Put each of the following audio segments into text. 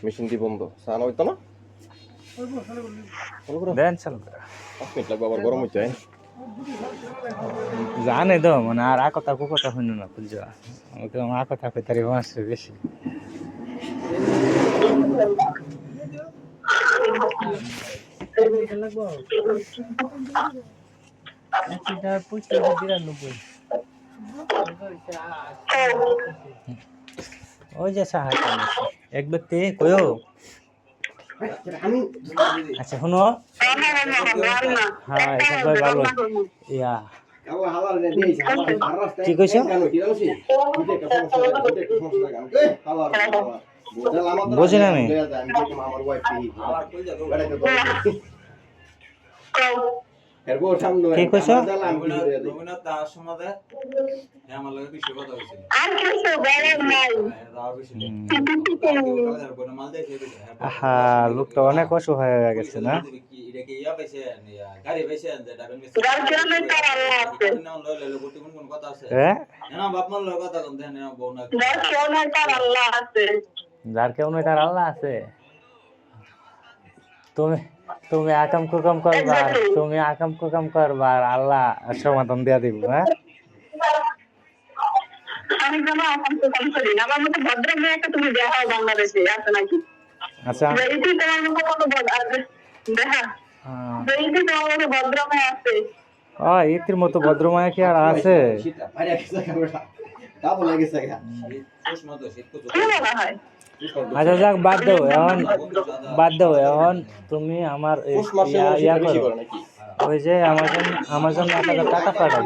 Machine দি বন্ধ সানা হইতো না দেন চালু 5 মিনিট লাগবে আবার গরম হইতে জানে তো মানে আর আ কথা কু কথা শুনো না বুঝছো আমাকে আ কথা কইতারি মাসে বেশি ওই যে সাহায্য এক ব্যক্তি কয়ো আচ্ছা শুনো হ্যাঁ সবাই ভালো ইয়া কি কইছো বুঝি না আমি কি কইছো আহা লোকটা অনেক অসহায় হয়ে গেছে না যার কেউ নয় তার আল্লাহ আছে তুমি তুমি আকাম কুকাম করবা তুমি আকাম কুকাম করবা আল্লাহ সমাধান দিয়া দিব হ্যাঁ আমি যেন আকাম কুকাম করি না আমার মতো ভদ্র মেয়ে একটা তুমি দেখাও বাংলাদেশে আছে নাকি আচ্ছা এইটি তোমার মতো কত দেখা এইটি তোমার মতো ভদ্র মেয়ে আছে ইতির মতো ভদ্রমায়া কি আর আছে আচ্ছা যাক বাদ দাও এখন তুমি আমার ইয়া করো ওই যে আমাজন 1000 টাকা পাঠাও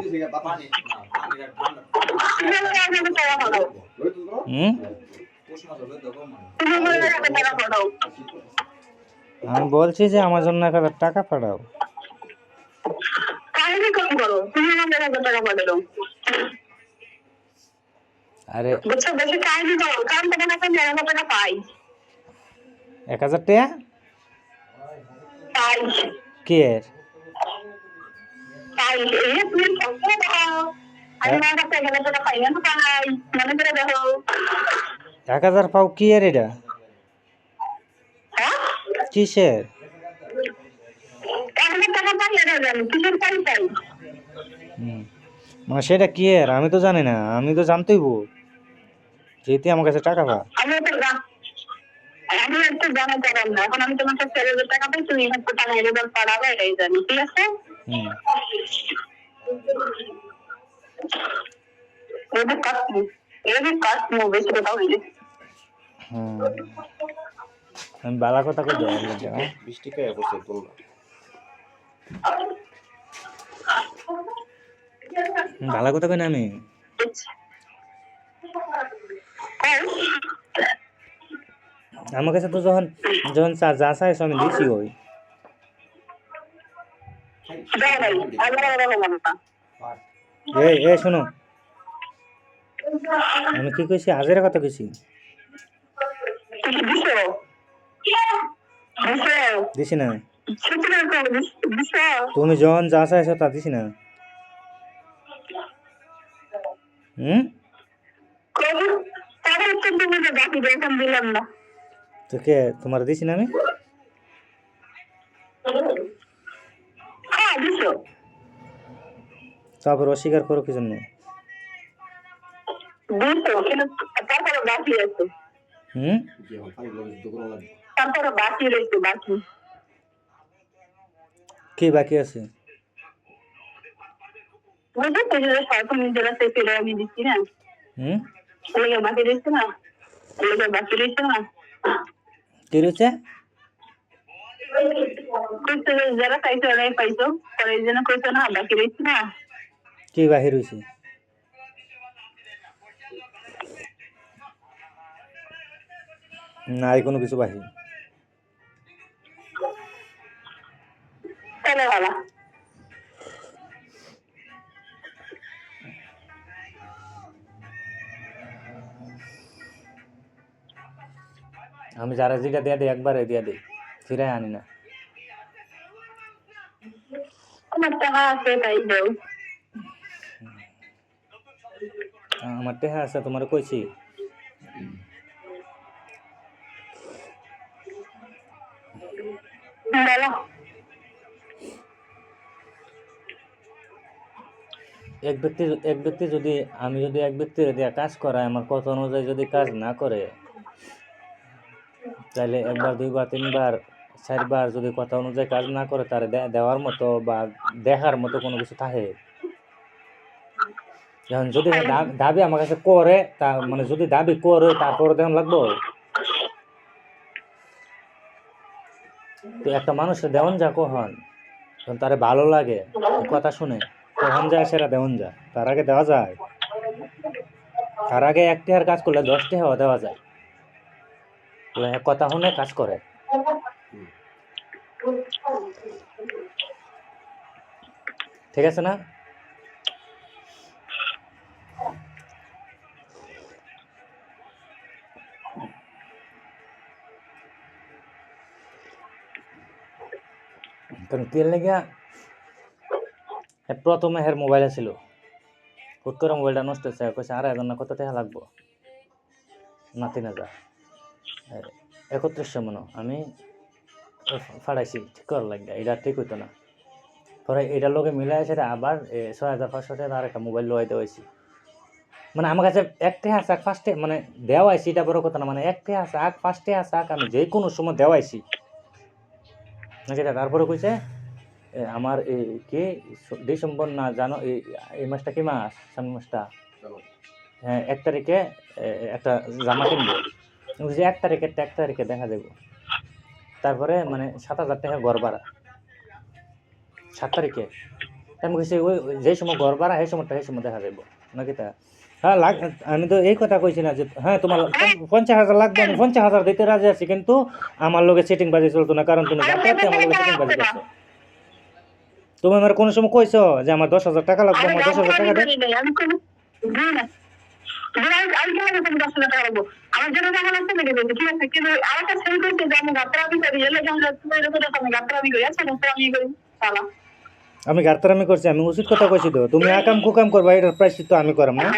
আমি বলছি যে আমার জন্য 1000 টাকা পাঠাও আরে 1000 টাকা 1000 টাকা কি এর এক হাজার পাও কি এর এটা কিসের মানে সেটা কি এর আমি তো জানি না আমি তো জানতেই যেতে আমার কাছে টাকা পা আমি একটু জানাতে পারলাম না এখন আমি তোমার কাছে 4000 টাকা পাই তুমি একটু টাকা এবার পাঠাবে এটাই জানি ঠিক আছে আমি বালা কথা কই দেব বৃষ্টি কায়া পড়ছে তোমরা বালা কথা কই না আমি আমার কাছে তো যখন যা চাইছো আমি দিছি ওই এই শোনো আমি কি কইছি হাজারের কথা কইছি দিছি না তুমি যখন যা চাইছো তা দিছি না তো কে তোমার দিছি না আমি তারপর অস্বীকার করো কি জন্য কি বাকি আছে কি রয়েছে যারা চাইছো ওরাই পাইছো পরে এই জন্য কইছো না বাকি রয়েছে না কি বাহির হয়েছে না এই কোনো কিছু বাহির আমি যারা যেটা দিয়া দিই একবারে দিয়া দিই ফিরাই আনি না আমার টাকা আছে তাই দাও আমার টেহা আছে তোমার কইছি বলো। এক ব্যক্তি যদি আমি যদি এক ব্যক্তির দিয়ে কাজ করাই, আমার কথা অনুযায়ী যদি কাজ না করে, তাহলে একবার দুইবার তিনবার চারবার যদি কথা অনুযায়ী কাজ না করে, তার দেওয়ার মতো বা দেখার মতো কোনো কিছু থাকে? এখন যদি দাবি আমার কাছে করে, তা মানে যদি দাবি করে তারপরে দেখান লাগবো। তো একটা মানুষের দেওয়ান যা কখন যখন তারে ভালো লাগে, কথা শুনে, তখন যায় সেটা দেওয়ান যা। তার আগে দেওয়া যায়? তার আগে 1 টাকার কাজ করলে 10 টাকাও দেওয়া যায়। কথা শুনে কাজ করে, ঠিক আছে না? কারণ তেল লেগা প্রথমে হের মোবাইলে ছিল, হুট করে মোবাইলটা নষ্ট হয়েছে, কইছে 2,500 না কত টাকা লাগবো না 3,000, 3100 মনে আমি ফাড়াইছি ঠিক করার লাগে, এটা ঠিক হইতো না। পরে এটার লোকে মিলাই সেটা আবার 6,500 টাকা আর একটা মোবাইল লোয়াই দেওয়াইছি। মানে আমার কাছে 1 টাকা শাক 5 টাকা মানে দেওয়াইছি, এটা বড় কথা না, মানে 1 টাকা শাক 5 টাকা শাক আমি যে কোনো সময় দেওয়াইছি নাকি। তারপরে কইছে আমার কি ডিসেম্বর না জানো, এই মাসটা কি মাস, সামনের মাসটা, হ্যাঁ 1 তারিখে একটা জামা কিনবো। 1 তারিখে দেখা যাবো। তারপরে মানে 7,000 টাকা ঘর ভাড়া 7 তারিখে। আমি কইছি ওই যে সময় ঘর ভাড়া সেই সময় দেখা যাবো নাকি। তা হ্যাঁ আমি তো এই কথা কইছি না যে হ্যাঁ তোমার 50,000 লাগবে, আমি 50,000 দিতে রাজি আছি, কিন্তু আমার লগে সেটিং বাজি চলতো না, কারণ তুমি যাতায়াতে আমার লগে সেটিং বাজি করছো। তুমি আমার কোনো সময় কইছো যে আমার 10,000 টাকা লাগবে, আমার 10,000 টাকা দে? আমার জন্য টাকা লাগছে না, ঠিক আছে, কিন্তু আরেকটা ছেলে করছে যে আমি গাত্রামি করি, এলে যখন আমি গাত্রামি করি, আচ্ছা আমি করি সালা। আমি গার্তারামি করছি? আমি উচিত কথা কইছি তো। তুমি আকাম কুকাম করবা, এটার প্রায়শ্চিত্ত তো আমি করাম না?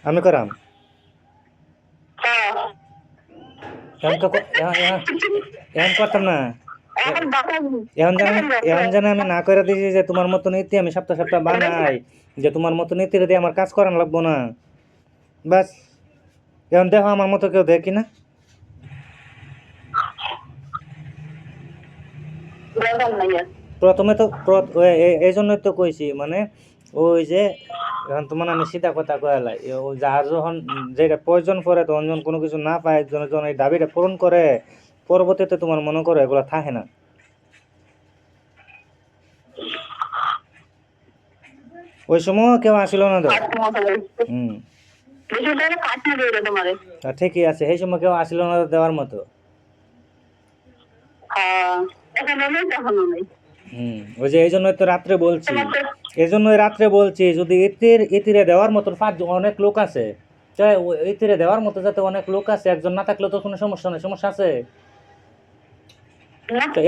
আমি করাম? এখন করতাম না। এখন জানে আমি না করে দিয়েছি যে তোমার মতো নীতি আমি সপ্তাহ বানাই, যে তোমার মতো নীতি দিয়ে আমার কাজ করান লাগবো না, বাস। এখন দেখো আমার মতো কেউ দেখি না। প্রথমে তো এই জন্যই তো কইছি, মানে ওই যে এখন তোমার আমি সিধা কথা কয়ালাই, যার যখন যেটা প্রয়োজন পড়ে তখন যখন কোনো কিছু না পায়, যখন এই দাবিটা পূরণ করে, পরবর্তীতে তোমার মনে করো এগুলো থাকে না। ওই সময় কেউ আসিল না তো। ঠিকই আছে, সেই সময় কেউ আসিল না দেওয়ার মতো। ওই যে এই জন্যই তো রাত্রে বলছি, যদি ইতিরে দেওয়ার মতো অনেক লোক আছে, ইতিরে দেওয়ার মতো যাতে অনেক লোক আছে, একজন না থাকলেও তো কোনো সমস্যা নেই। সমস্যা আছে?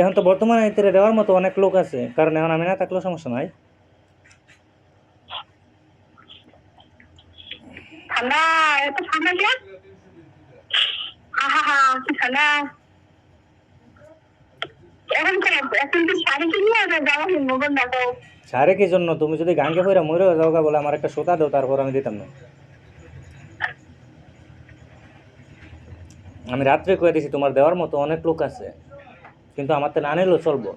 এখন তো বর্তমানে ইতিরে দেওয়ার মতো অনেক লোক আছে, কারণ এখন আমি না থাকলেও সমস্যা নাই। ঠান্ডা, এত ঠান্ডা কে? কি ঠান্ডা। সারে কি জন্য? তুমি যদি গাঙ্গে ফিরে মরে যাও বলে আমার একটা সোতা দাও, তারপর আমি দিতাম না। আমি রাত্রে কয়ে দিছি তোমার দেওয়ার মতো অনেক লোক আছে, কিন্তু আমার তো না নিলেও চলবো।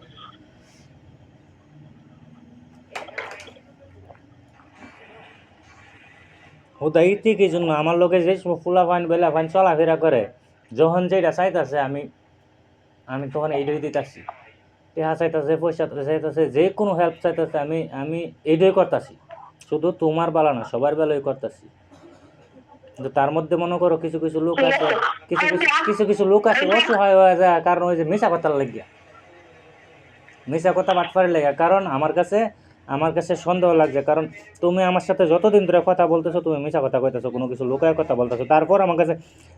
হুদাইতি কি জন্য? আমার লোকে যে ফুলা ফাইন বেলা ফাইন চলাফেরা করে, যখন যেটা চাইতেছে আমি তখন এইটাই দিতেছি। টেহা চাইতেছে, পয়সা চাইতেছে, যে কোনো হেল্প চাইতেছে, আমি এইটাই করতেছি। শুধু তোমার বেলা না, সবার বেলায় করতেছি। কিন্তু তার মধ্যে মনে করো কিছু লোক আছে, কিছু লোক আছে অসহায় হয়ে যায়, কারণ ওই যে মিশা কথার লাগিয়া, মিশা কথা বাটপারে লেগে। কারণ আমার কাছে সন্দেহ লাগছে, কারণ তুমি আমার সাথে যতদিন ধরে কথা বলতেছো তুমি মিশা কথা কইতেছো, কোনো কিছু লোকায় কথা বলতেছো। তারপর আমার কাছে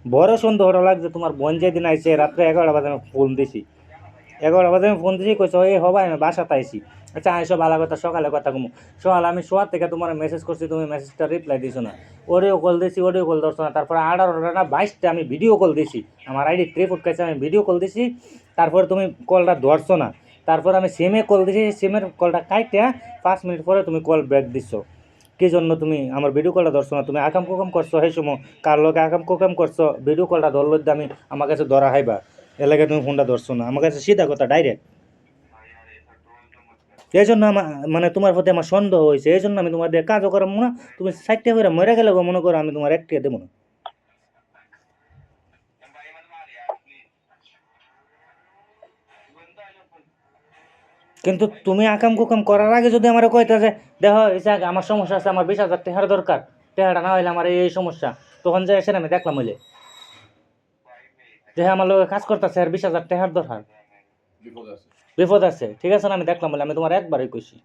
বড় সন্দেহটা লাগছে, তোমার বোন যেদিন আইসে রাত্রে 11টা বাজে আমি ফোন দিছি, 11 বাজে আমি ফোন দিছি কইছো এই হবা আমি বাসাতে আইছি আচ্ছা আইসো ভালো কথা সকালে কথা কমু সকালে আমি শোয়ার থেকে তোমার মেসেজ করছি তুমি মেসেজটা রিপ্লাই দিছো না অডিও কল দিছি অডিও কল ধরছো না তারপরে 18টা না 22টা আমি ভিডিও কল দিছি আমার আইডি ট্রিপ উঠকাইছে আমি ভিডিও কল দিছি তারপরে তুমি কলটা ধরছো না তারপর আমি সিমে কল দিছি সিমের কলটা কাইটা 5 মিনিট পরে তুমি কল ব্যাক দিছো কি জন্য তুমি আমার ভিডিও কলটা ধরছো না তুমি আকাম কুকাম করছো সেই সময় কার লোকে আকাম কুকাম করছো ভিডিও কলটা ধরলো আমি আমার কাছে ধরা হাইবা এর লাগে তুমি ফোনটা ধরছো না আমার কাছে সিধা কথা ডাইরেক্ট এই জন্য আমার মানে তোমার প্রতি আমার সন্দেহ হয়েছে এই জন্য আমি তোমার দিয়ে কাজও করাবো না তুমি সাইডটা করে মরে গেলে মনে করো আমি তোমার একটিয়া দেবো না কিন্তু তুমি আকাম কুকাম করার আগে যদি আমার কইতা যে দেখো ইসাক আমার সমস্যা আছে আমার 20,000 টাকার দরকার টাকাটা না হইলে আমার এই সমস্যা তখন যে এসে আমি দেখলাম হইলে যে আমার লোক কাজ করতেছে আর 20,000 টাকার দরকার বিপদ আছে ঠিক আছে না আমি দেখলাম বলে আমি তোমার একবারই কইছি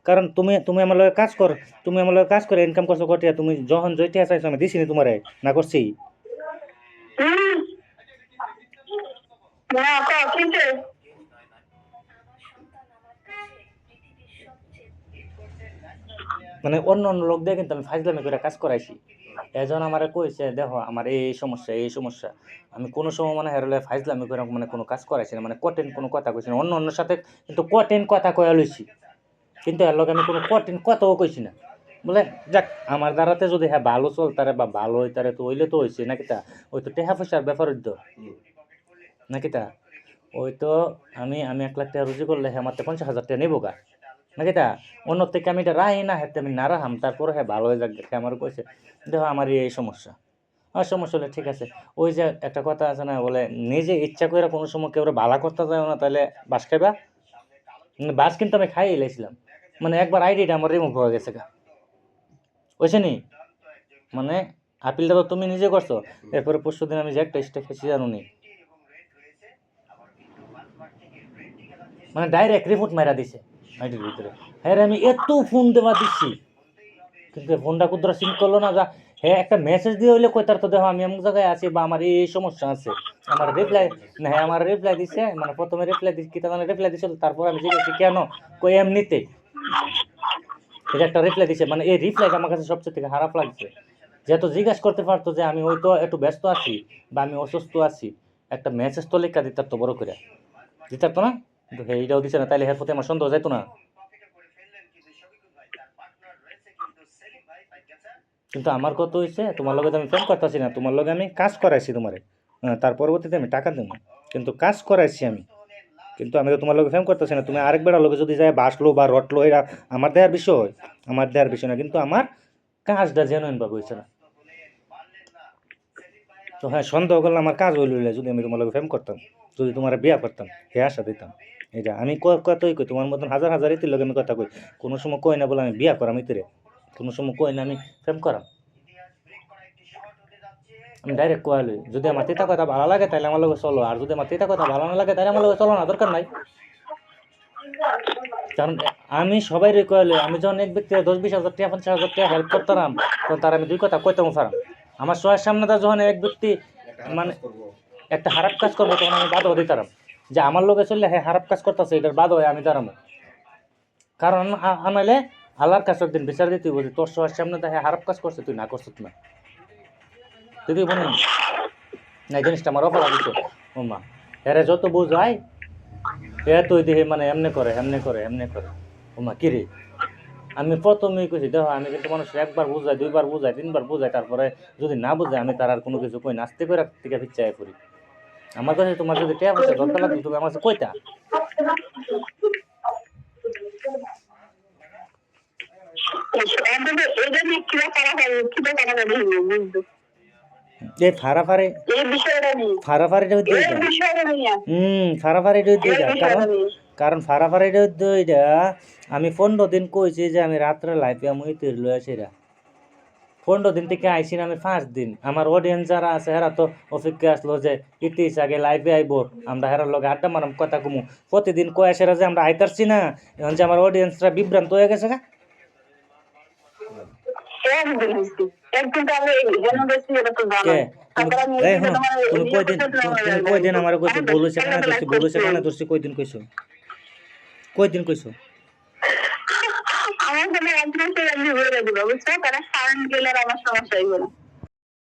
কারণ তুমি তুমি আমার লগে কাজ কর তুমি আমার লগে কাজ করে ইনকাম করছো কটিয়া তুমি যখন জয়টিয়া চাইছো আমি দিছি নি তোমারে না করছি না কিন্তু মানে অন্য অন্য লোক দিয়ে কিন্তু আমি ফাইজলামি করে কাজ করাইছি এজন আমারে কইছে দেখো আমার এই সমস্যা আমি কোনো সময় মানে হেরলে ফাইজলামি করে মানে কোনো কাজ করাইছি না মানে কঠিন কোনো কথা কইছি না অন্য অন্যর সাথে কিন্তু কঠিন কথা কয়া লইছি কিন্তু এর লগে আমি কোনো কঠিন কথাও কইছি না বলে যাক আমার দ্বারাতে যদি হ্যাঁ ভালো চলতারে বা ভালো হইতারে তো হইলে তো হয়েছে নাকি তা ওই তো টেহা পয়সার ব্যাপার হইতো নাকি তা ওই তো আমি 1 লাখ টাকা রুজি করলে হ্যাঁ আমার 50,000 টাকা নেবো গা নাকি তা অন্য থেকে আমি এটা রাহি না হাতে আমি না রাহাম তারপরে হ্যাঁ ভালো হয়ে যাক দেখে আমার কইছে দেখো আমার এই সমস্যা আর সমস্যা হলে ঠিক আছে ওই যে একটা কথা আছে না বলে নিজে ইচ্ছা করে কোনো সময় কেউ ভালো করতে যায় না তাহলে বাস খাইবা বাস কিন্তু আমি খাইয়ে এলাইছিলাম মানে একবার আইডিটা আমার রিমুভ হয়ে গেছে গা বুঝছে নি মানে আপিলটা তো তুমি নিজে করছো এরপরে 5 দিন আমি যে একটা স্টেপ খেয়েছি জানো নি মানে ডাইরেক্ট রিপোর্ট মারা দিছে আইডির ভিতরে হ্যাঁ আমি এত ফোন দেওয়া দিচ্ছি কিন্তু ফোনটা কুদ্রা সিন করলো না যা হ্যাঁ একটা মেসেজ দিয়ে হইলে কই তার তো দেখো আমি এমন জায়গায় আছি বা আমার এই সমস্যা আছে আমার রিপ্লাই না হ্যাঁ আমার রিপ্লাই দিছে মানে প্রথমে রিপ্লাই দিচ্ছি কিতা মানে রিপ্লাই দিছিল তারপর আমি জিজ্ঞেস কেন কই এমনিতে এটা একটা রিপ্লাই দিছে মানে এই রিপ্লাইটা আমার কাছে সবচেয়ে থেকে খারাপ লাগছে যেহেতু জিজ্ঞাসা করতে পারতো যে আমি হয়তো একটু ব্যস্ত আছি বা আমি অসুস্থ আছি একটা মেসেজ তো লেখা দিতার তো বড় করে দিতার তো না কিন্তু এইটাও দিছে না তাইলে এর প্রতি আমার সন্দেহ যাইতো না কিন্তু আমার কত হয়েছে তোমার লগে আমি ফোন করতেছি না তোমার লগে আমি কাজ করাইছি তোমারে তার পরবর্তীতে আমি টাকা দেবো কিন্তু কাজ করাইছি আমি কিন্তু আমি তো তোমার লগে ফোন করতেছি না তুমি আরেকবার লোকে যদি যায় বাসলো বা রটলো এটা আমার দেওয়ার বিষয় না কিন্তু আমার কাজটা জেনুইন ভাবে হয়েছে না তো হ্যাঁ সন্দেহ করলে আমার কাজ হইল যদি আমি তোমার লগে ফোন করতাম যদি তোমার বিয়া করতাম হে আশা দিতাম এটা আমি কতই কই তোমার মতন হাজার হাজার ইতির লগে আমি কথা কই কোনো সময় কই না বলে আমি বিয়া করাম ইতিরে কোনো সময় কই না আমি ফোন করাম আমি ডাইরেক্ট কয়ালই যদি আমার তিতা কথা ভালো লাগে তাহলে আমার লগে চলো আর যদি আমার তিতা কথা ভালো না লাগে তাহলে আমার লগে চলো না দরকার নাই কারণ আমি সবাই কয়ালই আমি যখন এক ব্যক্তি 10-20 হাজার টাকা 50,000 টাকা হেল্প করতাম তখন তার আমি 2 কথা কইতাম পারাম আমার সবার সামনে তা যখন এক ব্যক্তি মানে একটা খারাপ কাজ করবো তখন আমি বাধা দিতাম যে আমার লোকে চললে হ্যাঁ খারাপ কাজ করতেছে এটার বাধা হয়ে আমি দাঁড়াবো কারণ আনাইলে আল্লাহর কাছে একদিন বিচার দিতে বলি তোর সবার সামনে তো হ্যাঁ খারাপ কাজ করছে তুই না করছিস না তুই বলি না এই জিনিসটা আমার অপরাধ দিচ্ছে ও মা এরা যত বোঝায় এ তুই দেখে মানে এমনি করে ও মা কিরে আমি প্রথমেই কইছি দেখো আমি কিন্তু মানুষের একবার বুঝাই 2বার বুঝাই 3বার বুঝাই তারপরে যদি না বুঝাই আমি তার আর কোনো কিছু কই না আস্তে করে থেকে পিছায় পড়ি আমার কাছে তোমার যদি টাকা পয়সা দরকার লাগবে তুমি আমার কাছে কইতা এই ফারাফারিটা হইতে ফারাফারিটা হইতে কারণ ফারাফারিটা হইতে ওইটা আমি 15 দিন কইছি যে আমি রাত্রে লাইফে আমি তৈরি লয়ে আসিরা 15 দিন থেকে আইসি না আমি 5 দিন আমার অডিয়েন্স যারা আছে হেরা তো অপেক্ষা আসলো যে ইতিস আগে লাইভে আইবো আমরা হেরার লগে আড্ডা মারাম কথা কমু প্রতিদিন কয় আসেরা যে আমরা আইতারছি না এখন যে আমার অডিয়েন্সরা বিভ্রান্ত হয়ে গেছে গা একদিন তো আমি জন্য বেশি এটা তো জানো কে তারপর আমি এই এইদিকে শোনো, তোমার তুমি কয়দিন তুমি কয়দিন আমার কইছো বলেছে কানে ধরছি বলেছে কানে আমার ধরছি কয়দিন কইছো? কয়দিন কইছো? কোনো একদিন সে আমি বলে দিব বুঝছো তারা সাউন্ড গেলে আর আমার সমস্যা হইব না